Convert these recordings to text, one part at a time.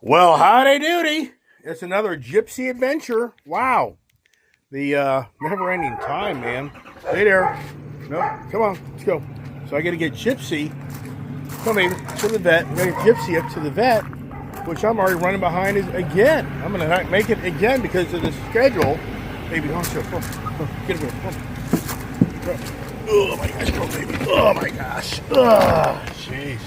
Well, howdy doody. It's another Gypsy adventure. Wow. The never-ending time, man. Hey there. No, come on, let's go. So I got to get Gypsy, come baby, to the vet. I'm going to get Gypsy up to the vet, which I'm already running behind again. I'm going to make it again because of the schedule. Baby, come on, get over here. Oh my gosh, go baby. Oh my gosh. Oh, jeez.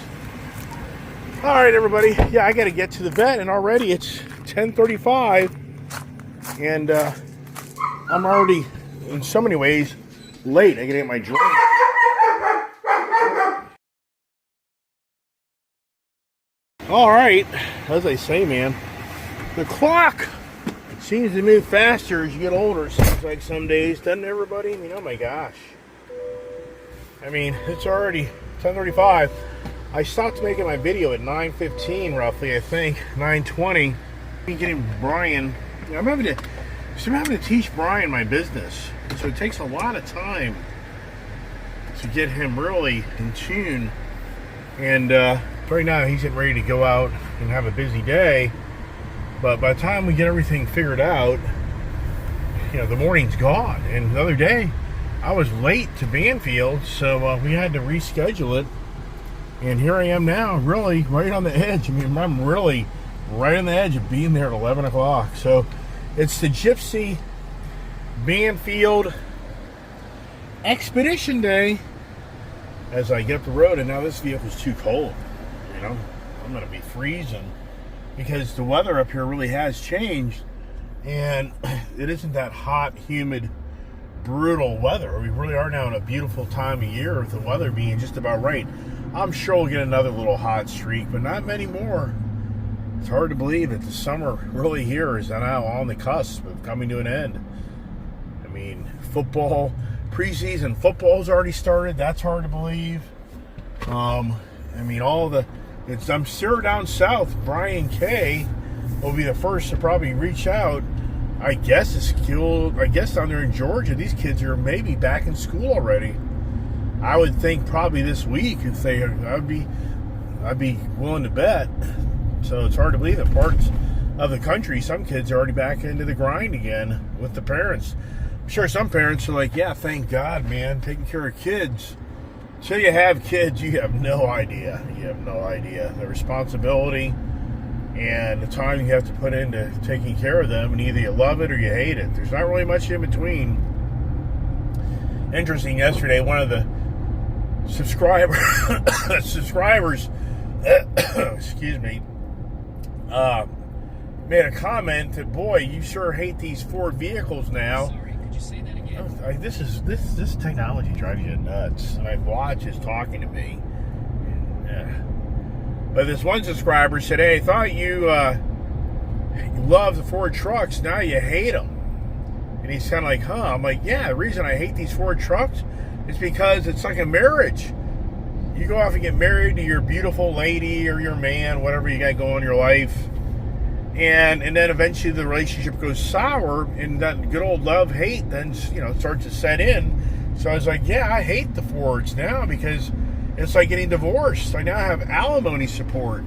All right, everybody. Yeah, I got to get to the vet, and already it's 10:35, and I'm already, in so many ways, late. I got to get my drink. All right, as I say, man, the clock seems to move faster as you get older. Seems like some days, doesn't everybody? I mean, oh my gosh. I mean, it's already 10:35. I stopped making my video at 9:15 roughly, I think, 9:20. Getting Brian, I'm having to teach Brian my business, so it takes a lot of time to get him really in tune. And right now he's getting ready to go out and have a busy day, but by the time we get everything figured out, you know, the morning's gone. And the other day I was late to Banfield, so we had to reschedule it. And here I am now, really right on the edge. I mean, I'm really right on the edge of being there at 11 o'clock. So it's the Gypsy Banfield Expedition Day as I get up the road. And now this vehicle's too cold. You know, I'm going to be freezing because the weather up here really has changed. And it isn't that hot, humid, brutal weather. We really are now in a beautiful time of year with the weather being just about right. I'm sure we'll get another little hot streak, but not many more. It's hard to believe that the summer really here is now on the cusp of coming to an end. I mean, football, preseason football's already started. That's hard to believe. I mean, I'm sure down south, Brian K will be the first to probably reach out. I guess down there in Georgia, these kids are maybe back in school already. I would think probably this week if I'd be willing to bet. So it's hard to believe that parts of the country, some kids are already back into the grind again with the parents. I'm sure some parents are like, yeah, thank God, man, taking care of kids. Till you have kids, you have no idea. You have no idea the responsibility and the time you have to put into taking care of them, and either you love it or you hate it. There's not really much in between. Interesting, yesterday, one of the subscribers excuse me, made a comment that, boy, you sure hate these Ford vehicles now. Sorry, could you say that again? This technology drives you nuts. My watch is talking to me. But this one subscriber said, hey, I thought you love the Ford trucks, now you hate them. And he's kind of like, huh? I'm like, yeah, the reason I hate these Ford trucks is because it's like a marriage. You go off and get married to your beautiful lady or your man, whatever you got going in your life. And then eventually the relationship goes sour, and that good old love-hate then, you know, starts to set in. So I was like, yeah, I hate the Fords now because it's like getting divorced. I now have alimony support.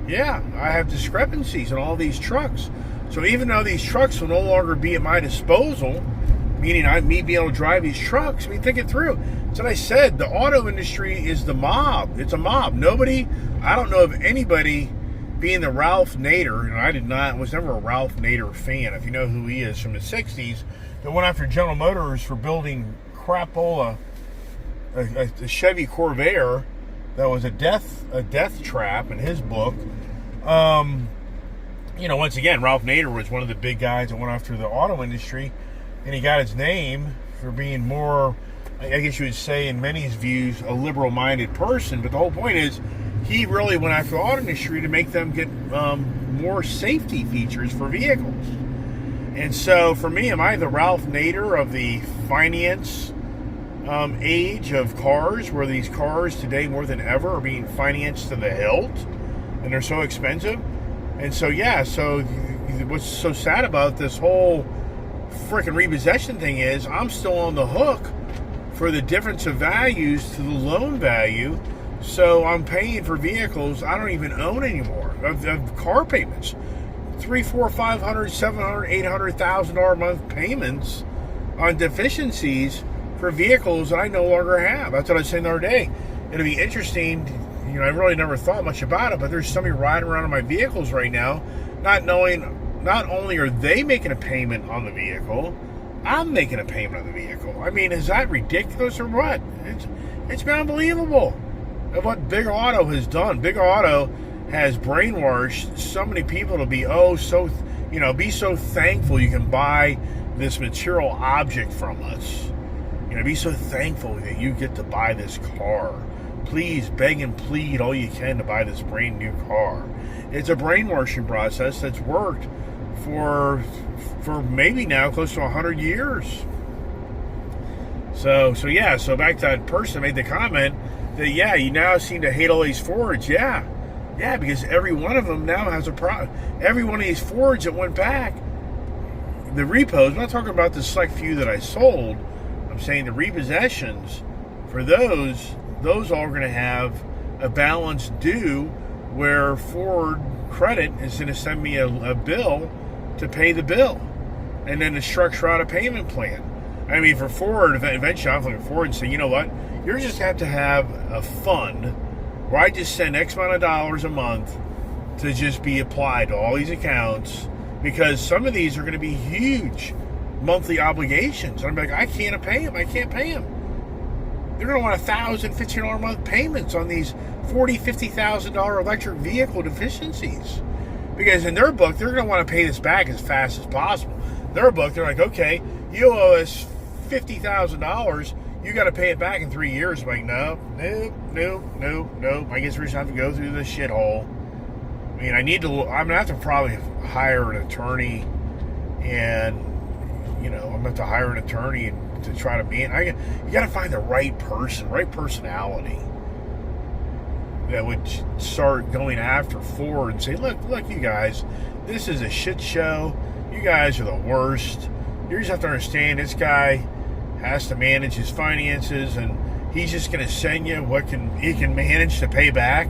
Yeah, I have discrepancies in all these trucks. So even though these trucks will no longer be at my disposal, meaning me being able to drive these trucks, I mean, think it through. That's what I said. The auto industry is the mob. It's a mob. I don't know of anybody being the Ralph Nader, and I was never a Ralph Nader fan, if you know who he is, from the 60s, that went after General Motors for building crapola, a Chevy Corvair that was a death trap in his book. You know, once again, Ralph Nader was one of the big guys that went after the auto industry, and he got his name for being more, I guess you would say, in many's views, a liberal-minded person. But the whole point is, he really went after the auto industry to make them get more safety features for vehicles. And so, for me, am I the Ralph Nader of the finance age of cars, where these cars today more than ever are being financed to the hilt, and they're so expensive? And so, yeah, so what's so sad about this whole freaking repossession thing is I'm still on the hook for the difference of values to the loan value. So I'm paying for vehicles I don't even own anymore. of car payments. 3, 4, 500, 700, 800,000 dollar a month payments on deficiencies for vehicles that I no longer have. That's what I was saying the other day. It'll be interesting. I really never thought much about it, but there's somebody riding around in my vehicles right now, not knowing. Not only are they making a payment on the vehicle, I'm making a payment on the vehicle. I mean, is that ridiculous or what? It's been unbelievable what Big Auto has done. Big Auto has brainwashed so many people to be be so thankful you can buy this material object from us. Be so thankful that you get to buy this car. Please beg and plead all you can to buy this brand new car. It's a brainwashing process that's worked for maybe now close to 100 years. So back to that person made the comment that you now seem to hate all these Fords. Yeah, because every one of them now has a problem. Every one of these Fords that went back, the repos, I'm not talking about the select few that I sold, I'm saying the repossessions for those all are going to have a balance due where Ford Credit is going to send me a bill to pay the bill, and then to structure out a payment plan. I mean, for Ford, eventually I'm looking forward and say, you know what, you just have to have a fund where I just send X amount of dollars a month to just be applied to all these accounts, because some of these are going to be huge monthly obligations. And I'm like, I can't pay them. They're going to want $1,000, $1,500 a month payments on these $40,000, $50,000 electric vehicle deficiencies. Because in their book, they're going to want to pay this back as fast as possible. Their book, they're like, okay, you owe us $50,000. You got to pay it back in 3 years. I'm like, no. I guess we're just going to have to go through this shithole. I mean, I'm going to have to probably hire an attorney, and, I'm going to have to hire an attorney to try to you got to find the right person, right personality that would start going after Ford and say, look, you guys, this is a shit show. You guys are the worst. You just have to understand this guy has to manage his finances, and he's just going to send you what he can manage to pay back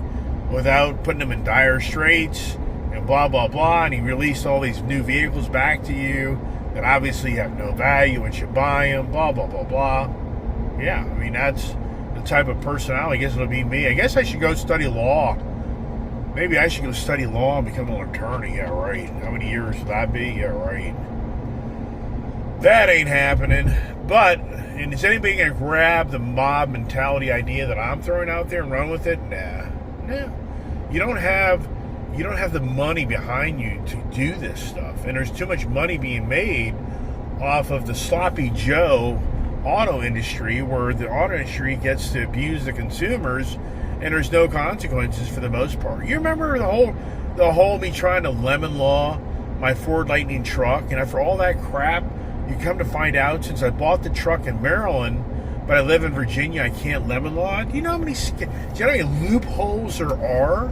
without putting them in dire straits and blah, blah, blah. And he released all these new vehicles back to you that obviously have no value once you buy them, blah, blah, blah, blah. Yeah, I mean, that's the type of personality. I guess it'll be me. I guess I should go study law. Maybe I should go study law and become an attorney. Yeah, right. How many years would that be? Yeah, right. That ain't happening. But, and is anybody going to grab the mob mentality idea that I'm throwing out there and run with it? Nah. No. You don't have the money behind you to do this stuff. And there's too much money being made off of the sloppy Joe auto industry, where the auto industry gets to abuse the consumers and there's no consequences for the most part. You remember the whole me trying to lemon law my Ford Lightning truck, and after all that crap, you come to find out, since I bought the truck in Maryland, but I live in Virginia, I can't lemon law it. Do you know how many loopholes there are?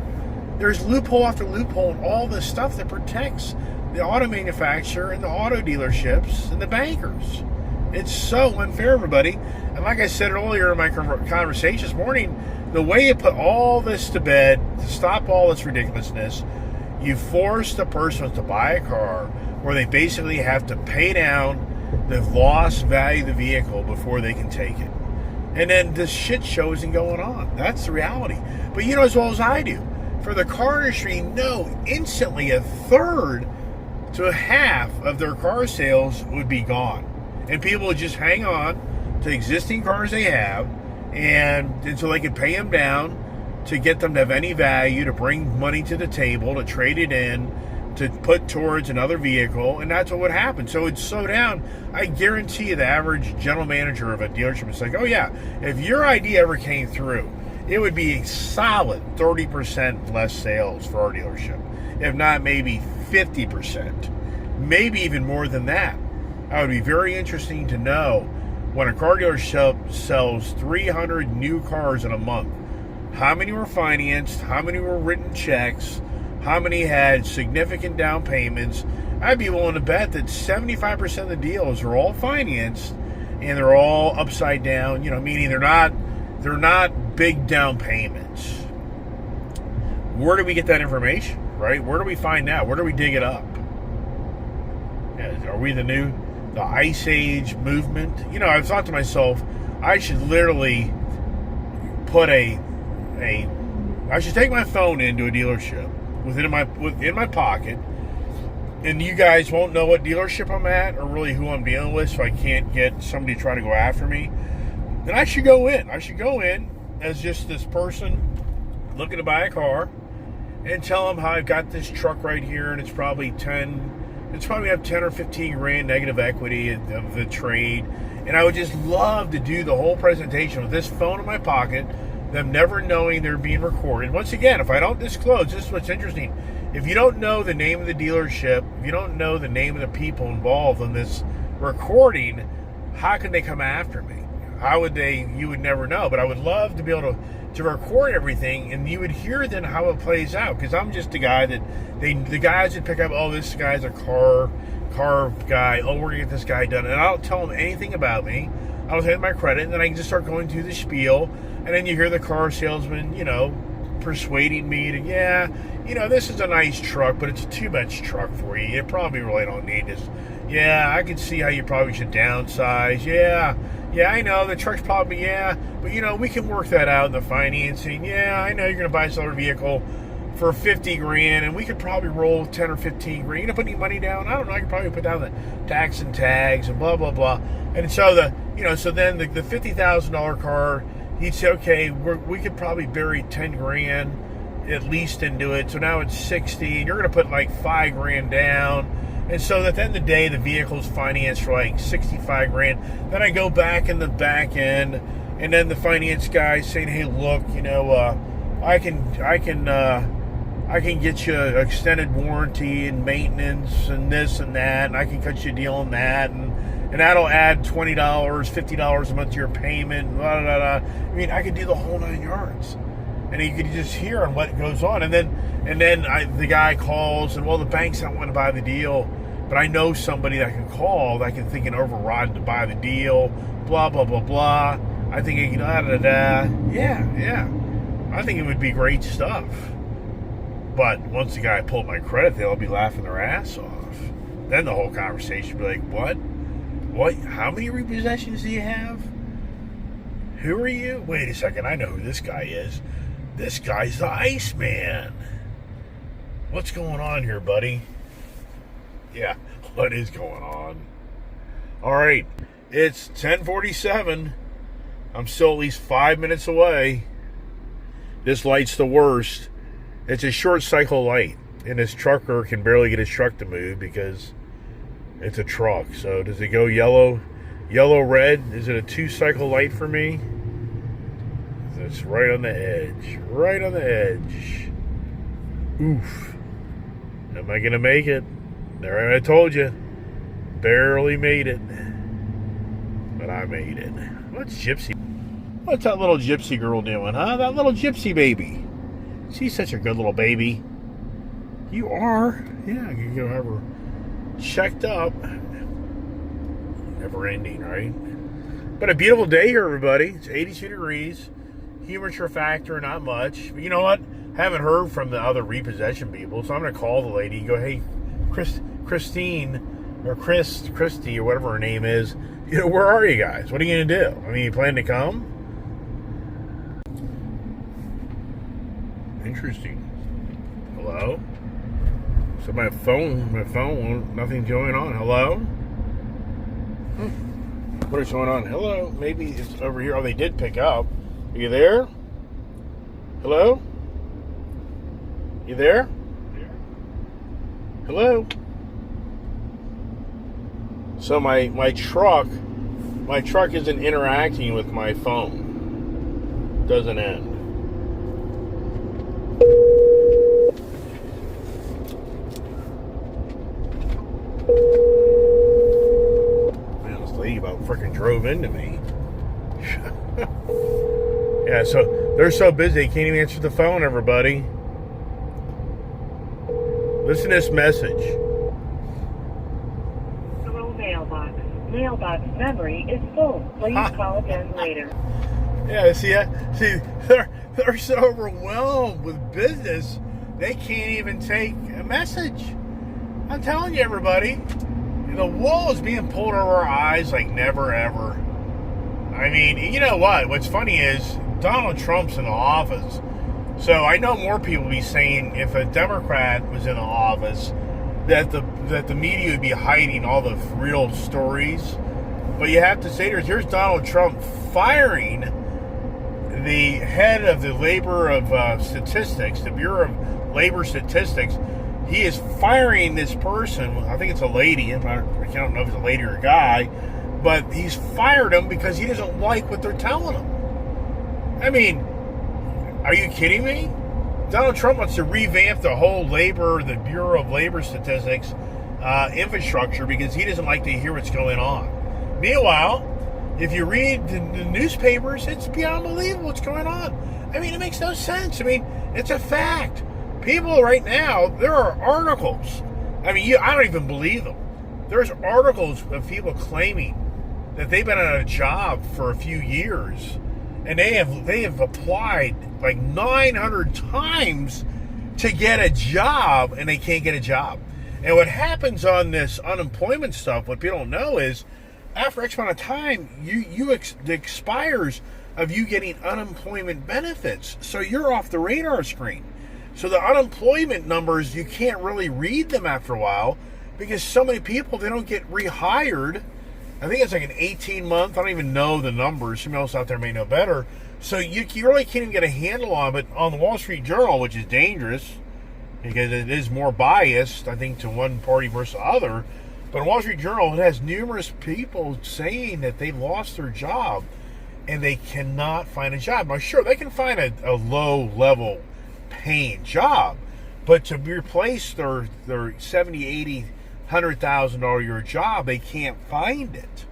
There's loophole after loophole in all this stuff that protects the auto manufacturer and the auto dealerships and the bankers. It's so unfair, everybody. And like I said earlier in my conversation this morning, the way you put all this to bed to stop all this ridiculousness, you force the person to buy a car where they basically have to pay down the lost value of the vehicle before they can take it. And then this shit show isn't going on. That's the reality. But you know as well as I do, for the car industry, instantly a third to a half of their car sales would be gone. And people would just hang on to existing cars they have, and until they could pay them down to get them to have any value, to bring money to the table, to trade it in, to put towards another vehicle, and that's what would happen. So it'd slow down. I guarantee you the average general manager of a dealership is like, oh yeah, if your idea ever came through, it would be a solid 30% less sales for our dealership. If not, maybe 50%. Maybe even more than that. It would be very interesting to know when a car dealership sells 300 new cars in a month, how many were financed, how many were written checks, how many had significant down payments. I'd be willing to bet that 75% of the deals are all financed and they're all upside down, meaning they're not big down payments. Where do we get that information? right? Where do we find that? Where do we dig it up? Are we the Ice Age movement? You know, I've thought to myself, I should literally put I should take my phone into a dealership within my pocket, and you guys won't know what dealership I'm at or really who I'm dealing with, so I can't get somebody to try to go after me. Then I should go in. I should go in as just this person looking to buy a car and tell them how I've got this truck right here, and it's probably have 10 or 15 grand negative equity of the trade. And I would just love to do the whole presentation with this phone in my pocket, them never knowing they're being recorded. Once again, if I don't disclose, this is what's interesting. If you don't know the name of the dealership, if you don't know the name of the people involved in this recording, how can they come after me? How would they? You would never know. But I would love to be able to record everything, and you would hear then how it plays out. Because I'm just a guy that the guys would pick up, oh, this guy's a car guy. Oh, we're gonna get this guy done. And I don't tell them anything about me. I don't have my credit, and then I can just start going through the spiel. And then you hear the car salesman, you know, persuading me to, yeah, you know, this is a nice truck, but it's too much truck for you. You probably really don't need this. Yeah, I can see how you probably should downsize. Yeah, I know the truck's probably, yeah, but you know, we can work that out in the financing. Yeah, I know you're going to buy this other vehicle for 50 grand, and we could probably roll 10 or 15 grand. You going to put any money down? I don't know. I could probably put down the tax and tags and blah, blah, blah. And so so then the $50,000 car, he'd say, okay, we could probably bury 10 grand at least into it. So now it's 60, and you're going to put like 5 grand down. And so at the end of the day, the vehicle's financed for like 65 grand. Then I go back in the back end, and then the finance guy saying, hey, look, you know, I can get you an extended warranty and maintenance and this and that, and I can cut you a deal on that, and that'll add $20, $50 a month to your payment, blah, blah, blah. I mean, I could do the whole 9 yards. And you could just hear on what goes on. And then the guy calls, and, well, the banks don't want to buy the deal, but I know somebody that I can call that I can think can override to buy the deal, blah, blah, blah, blah. I think it can, da-da-da. Yeah. I think it would be great stuff. But once the guy pulled my credit, they'll be laughing their ass off. Then the whole conversation would be like, what? What? How many repossessions do you have? Who are you? Wait a second, I know who this guy is. This guy's the Iceman. What's going on here, buddy? Yeah, what is going on? All right, it's 10:47. I'm still at least 5 minutes away. This light's the worst. It's a short cycle light, and this trucker can barely get his truck to move because it's a truck. So does it go yellow, red? Is it a 2-cycle light for me? It's right on the edge. Right on the edge. Oof. Am I going to make it? There, I told you. Barely made it. But I made it. What's that little gypsy girl doing, huh? That little gypsy baby. She's such a good little baby. You are. Yeah, you can have her checked up. Never ending, right? But a beautiful day here, everybody. It's 82 degrees. Humidity factor, not much. But you know what? Haven't heard from the other repossession people, so I'm going to call the lady and go, hey, Christy, or whatever her name is, you know, where are you guys? What are you going to do? I mean, you plan to come? Interesting. Hello? So my phone, nothing's going on. Hello? What is going on? Hello? Maybe it's over here. Oh, they did pick up. Are you there? Hello? You there? Hello? So my truck isn't interacting with my phone. Doesn't end. Man, this lady about freaking drove into me. Yeah, so they're so busy they can't even answer the phone, everybody. Listen to this message. Hello, mailbox. Mailbox memory is full. Please call again later. Yeah, see, they're so overwhelmed with business they can't even take a message. I'm telling you, everybody, the wool is being pulled over our eyes like never ever. I mean, you know what? What's funny is Donald Trump's in the office. So I know more people be saying if a Democrat was in the office that the media would be hiding all the real stories. But you have to say here's Donald Trump firing the head of the Labor of Statistics, the Bureau of Labor Statistics. He is firing this person. I think it's a lady. I don't know if it's a lady or a guy. But he's fired him because he doesn't like what they're telling him. I mean, are you kidding me? Donald Trump wants to revamp the whole the Bureau of Labor Statistics infrastructure because he doesn't like to hear what's going on. Meanwhile, if you read the newspapers, it's beyond believable what's going on. I mean, it makes no sense. I mean, it's a fact. People right now, there are articles. I mean, I don't even believe them. There's articles of people claiming that they've been on a job for a few years, and they have applied like 900 times to get a job, and they can't get a job. And what happens on this unemployment stuff, what people don't know is, after X amount of time, it expires of you getting unemployment benefits, so you're off the radar screen. So the unemployment numbers, you can't really read them after a while because so many people, they don't get rehired. I think it's like an 18-month. I don't even know the numbers. Somebody else out there may know better. So you really can't even get a handle on it. On the Wall Street Journal, which is dangerous because it is more biased, I think, to one party versus the other. But in Wall Street Journal, it has numerous people saying that they lost their job and they cannot find a job. Now, sure, they can find a low-level paying job, but to replace their $70,000, $80,000, $100,000 a year job, they can't find it.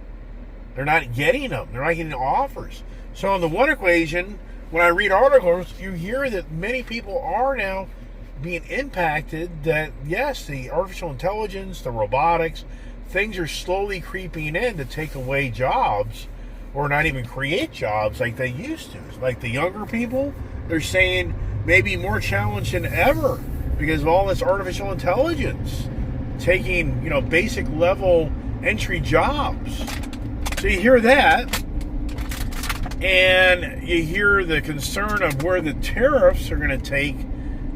They're not getting them. They're not getting offers. So on the one equation, when I read articles, you hear that many people are now being impacted, that yes, the artificial intelligence, the robotics, things are slowly creeping in to take away jobs or not even create jobs like they used to. Like the younger people, they're saying maybe more challenged than ever because of all this artificial intelligence taking, basic level entry jobs. So you hear that, and you hear the concern of where the tariffs are going to take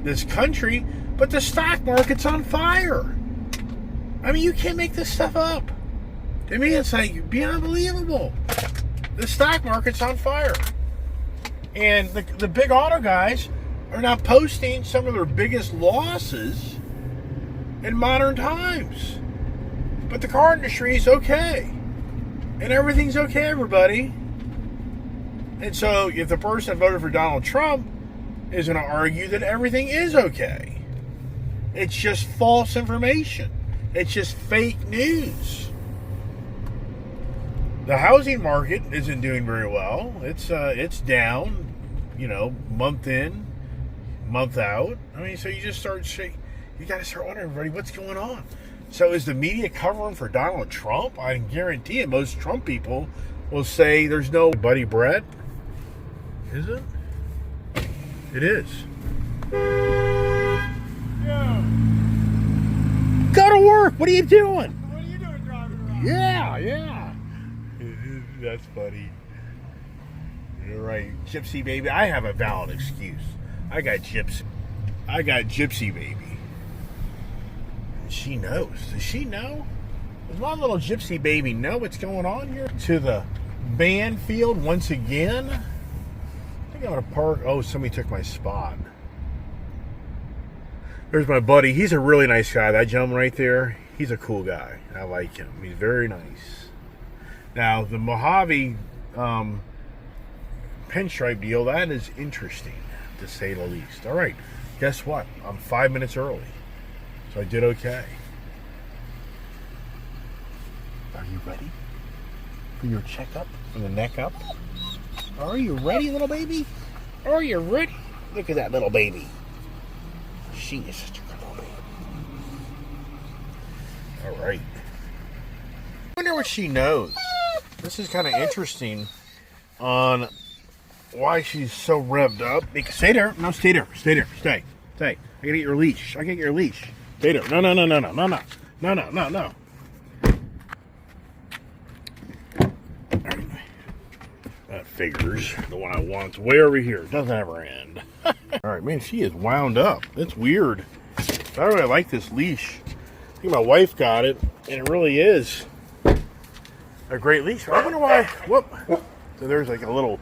this country, but the stock market's on fire. I mean, you can't make this stuff up. To me, it's like beyond unbelievable. The stock market's on fire. And the big auto guys are now posting some of their biggest losses in modern times. But the car industry is okay. And everything's okay, everybody. And so if the person that voted for Donald Trump is going to argue that everything is okay, it's just false information. It's just fake news. The housing market isn't doing very well. It's down, month in, month out. I mean, so you just you got to start wondering, everybody, what's going on? So is the media covering for Donald Trump? I can guarantee it. Most Trump people will say there's no Buddy Brett. Is it? It is. Yeah. Go to work. What are you doing? What are you doing driving around? Yeah. That's funny. You're right. Gypsy baby. I have a valid excuse. I got Gypsy baby. And she knows. Does she know? Does my little Gypsy baby know what's going on here? To the band field once again. I think I'm going to park. Oh, somebody took my spot. There's my buddy. He's a really nice guy. That gentleman right there, he's a cool guy. I like him. He's very nice. Now, the Mojave pinstripe deal, that is interesting, to say the least. All right, guess what? I'm 5 minutes early, so I did okay. Are you ready for your checkup from the neck up? Are you ready, little baby? Are you ready? Look at that little baby. She is such a good little baby. All right. I wonder what she knows. This is kind of interesting on why she's so revved up. Stay there. No, stay there. Stay. I gotta get your leash. I can't get your leash. Tater. No. Alright. That figures. The one I want's way over here. It doesn't ever end. Alright, man, she is wound up. It's weird. I don't really like this leash. I think my wife got it, and it really is a great leash. I wonder why. Whoop. So there's like a little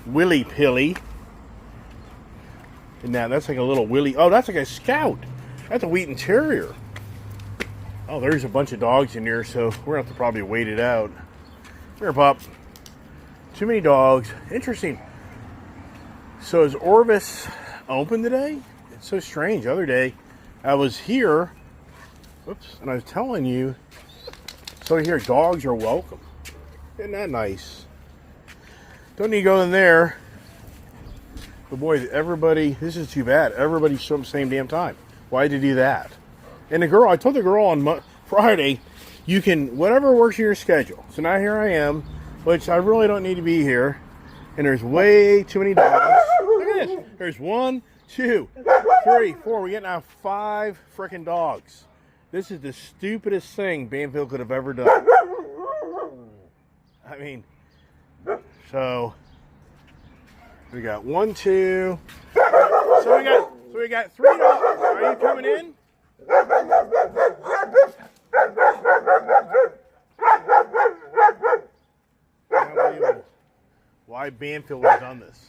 willy pilly. And now that's like a little willy. Oh, that's like a Scout. That's a Wheaton Terrier. Oh, there's a bunch of dogs in here, so we're gonna have to probably wait it out. Here, pup. Too many dogs. Interesting. So is Orvis open today? It's so strange. The other day, I was here. Whoops. And I was telling you. So here, dogs are welcome. Isn't that nice? Don't need to go in there. But boy, everybody, this is too bad. Everybody showed up at the same damn time. Why'd you do that? And the girl, I told the girl on Friday, you can, whatever works in your schedule. So now here I am, which I really don't need to be here. And there's way too many dogs. Look at this. There's 1, 2, 3, 4. We're getting out 5 freaking dogs. This is the stupidest thing Banfield could have ever done. I mean, so we got 1, 2. So we got 3 dogs. Are you coming in? Unbelievable. Why Banfield has done this?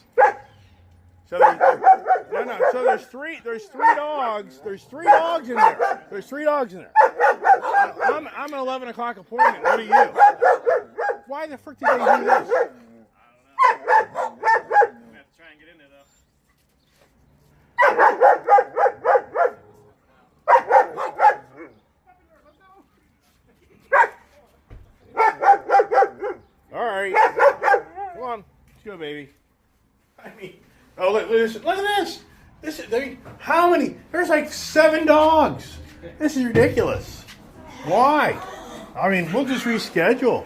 So there's three dogs. There's 3 dogs in there. There's 3 dogs in there. I'm an 11 o'clock appointment. What are you? Why the frick did they do this? I don't know. I'm gonna have to try and get in there though. All right. Come on. Let's go, baby. I mean, oh, look at this. This is, I mean, how many? There's like 7 dogs. This is ridiculous. Why? I mean, we'll just reschedule.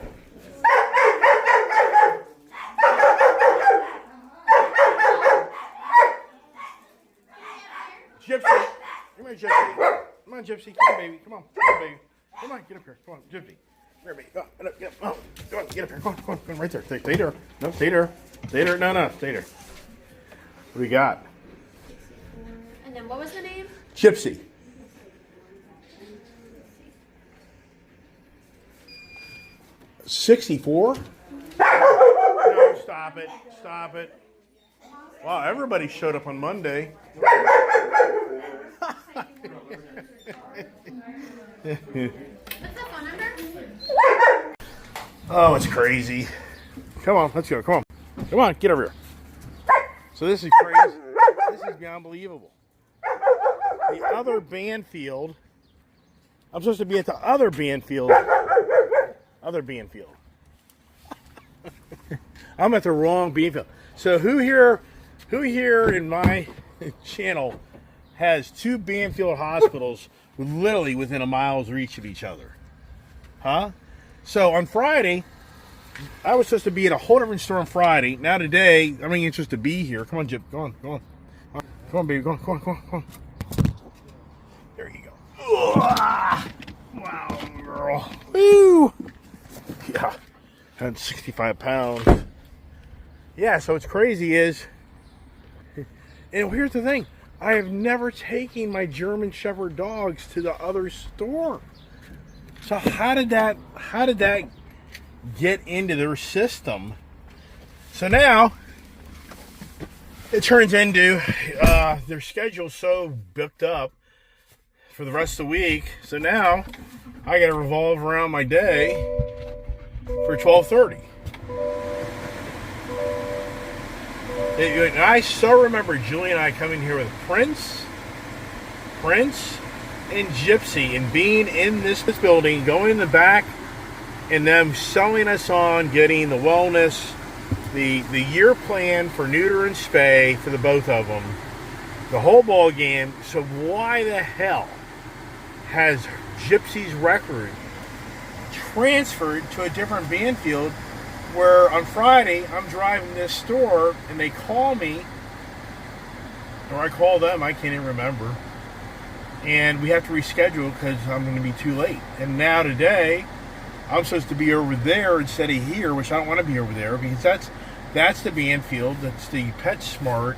Gypsy. Come here, Gypsy. Come on, Gypsy. Come on, baby. Come on, baby. Come on, get up here. Come on, Gypsy. Here, baby. Go, get up, get up. Oh, come on, get up here. Come on, right there. Stay there. No, stay there. Stay there. No, stay there. What do we got? And then what was the name? Gypsy. $64? No, stop it. Stop it. Wow, everybody showed up on Monday. What's the phone number? Oh, it's crazy. Come on, let's go. Come on. Come on, get over here. So this is crazy. This is beyond believable. The other Banfield. I'm supposed to be at the other Banfield. Other Banfield. I'm at the wrong Banfield. So who here in my channel has 2 Banfield hospitals literally within a mile's reach of each other? Huh? So on Friday, I was supposed to be at a whole different store on Friday. Now today, I'm supposed to be here. Come on, Jip. Go on. Come on, baby. Come on. There you go. Wow, girl. Woo! Yeah. 165 pounds. Yeah, so what's crazy is, and here's the thing, I have never taken my German Shepherd dogs to the other store. So how did that get into their system? So now it turns into their schedule's so booked up for the rest of the week. So now I got to revolve around my day for 12:30. And I so remember Julie and I coming here with Prince, and Gypsy, and being in this building, going in the back, and them selling us on getting the wellness, the year plan for neuter and spay for the both of them, the whole ball game. So why the hell has Gypsy's record transferred to a different Banfield, where on Friday I'm driving this store and they call me, or I call them, I can't even remember, and we have to reschedule because I'm going to be too late. And now today, I'm supposed to be over there instead of here, which I don't want to be over there because that's the Banfield, that's the PetSmart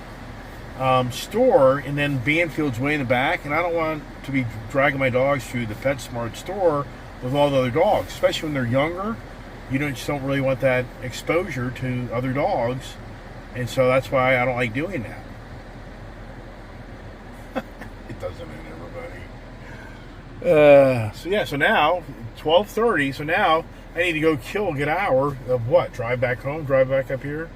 store, and then Banfield's way in the back, and I don't want to be dragging my dogs through the PetSmart store with all the other dogs, especially when they're younger. You just don't really want that exposure to other dogs, and so that's why I don't like doing that. It doesn't end everybody. So now 12:30. So now I need to go get an hour of what? Drive back home, drive back up here.